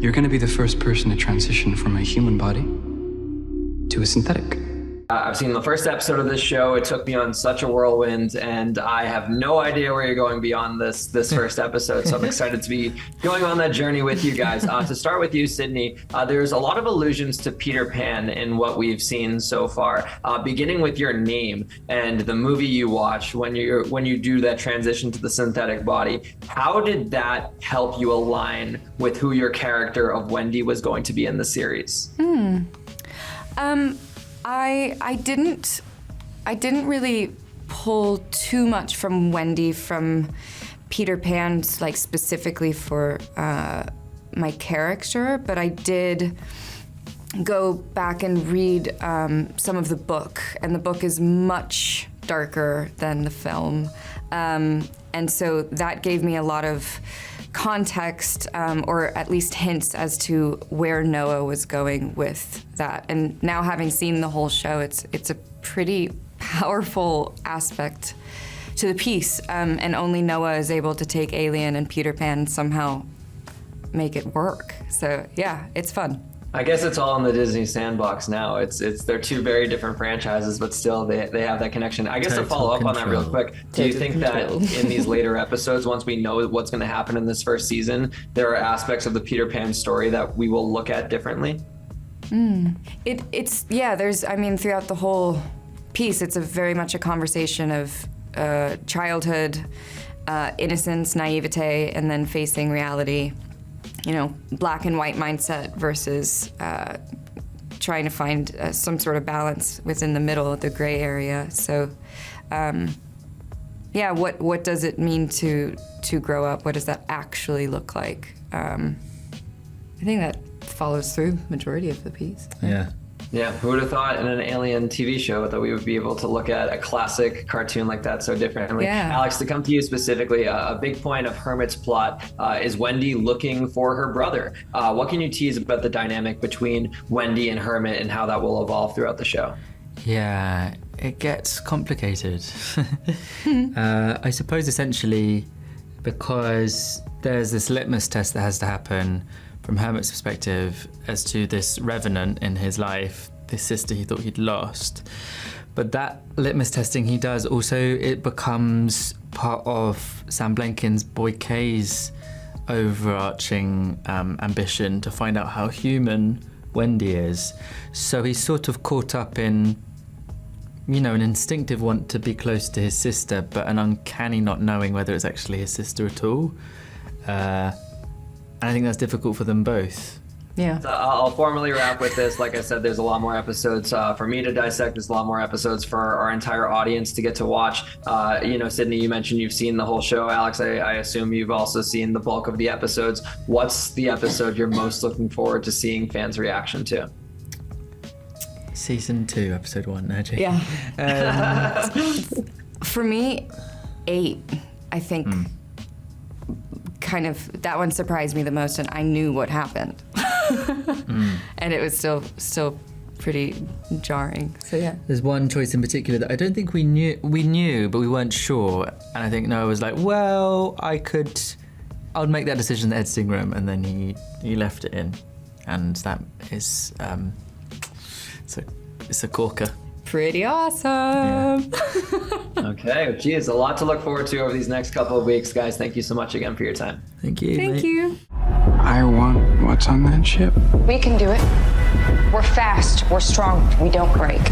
You're going to be the first person to transition from a human body to a synthetic. I've seen the first episode of this show. It took me on such a whirlwind, and I have no idea where you're going beyond this first episode. So I'm excited to be going on that journey with you guys. To start with you, Sydney, there's a lot of allusions to Peter Pan in what we've seen so far, beginning with your name and the movie you watch when you do that transition to the synthetic body. How did that help you align with who your character of Wendy was going to be in the series? I didn't really pull too much from Wendy from Peter Pan, like specifically for my character, but I did go back and read some of the book, and the book is much darker than the film, and so that gave me a lot of context, or at least hints as to where Noah was going with that. And now having seen the whole show, it's a pretty powerful aspect to the piece, and only Noah is able to take Alien and Peter Pan somehow make it work. So yeah, it's fun. I guess it's all in the Disney sandbox now. They're two very different franchises, but still they have that connection. I guess to follow up on that real quick, do you think that in these later episodes, once we know what's going to happen in this first season, there are aspects of the Peter Pan story that we will look at differently? Throughout the whole piece, it's very much a conversation of childhood, innocence, naivete, and then facing reality. You know, black and white mindset versus trying to find some sort of balance within the middle, the gray area. So, what does it mean to grow up? What does that actually look like? I think that follows through majority of the piece. Yeah, who would have thought in an Alien TV show that we would be able to look at a classic cartoon like that so differently? Yeah. Alex, to come to you specifically, a big point of Hermit's plot is Wendy looking for her brother. What can you tease about the dynamic between Wendy and Hermit and how that will evolve throughout the show? Yeah, it gets complicated. I suppose essentially because there's this litmus test that has to happen from Hermit's perspective as to this revenant in his life, this sister he thought he'd lost. But that litmus testing he does also, it becomes part of Sam Blenkin's Boy K's overarching ambition to find out how human Wendy is. So he's sort of caught up in, an instinctive want to be close to his sister, but an uncanny not knowing whether it's actually his sister at all. And I think that's difficult for them both. Yeah. So I'll formally wrap with this. Like I said, there's a lot more episodes for me to dissect. There's a lot more episodes for our entire audience to get to watch. Sydney, you mentioned you've seen the whole show. Alex, I assume you've also seen the bulk of the episodes. What's the episode you're most looking forward to seeing fans' reaction to? Season 2, episode 1, Najee. Yeah. For me, 8, I think. Kind of, that one surprised me the most, and I knew what happened. And it was still pretty jarring. So yeah. There's one choice in particular that I don't think we knew, but we weren't sure. And I think Noah was like, well, I'll make that decision in the editing room, and then he left it in. And that is, it's a corker. Pretty awesome. Yeah. Okay, geez, a lot to look forward to over these next couple of weeks. Guys, thank you so much again for your time. Thank you. Thank you. I want what's on that ship. We can do it. We're fast, we're strong, we don't break.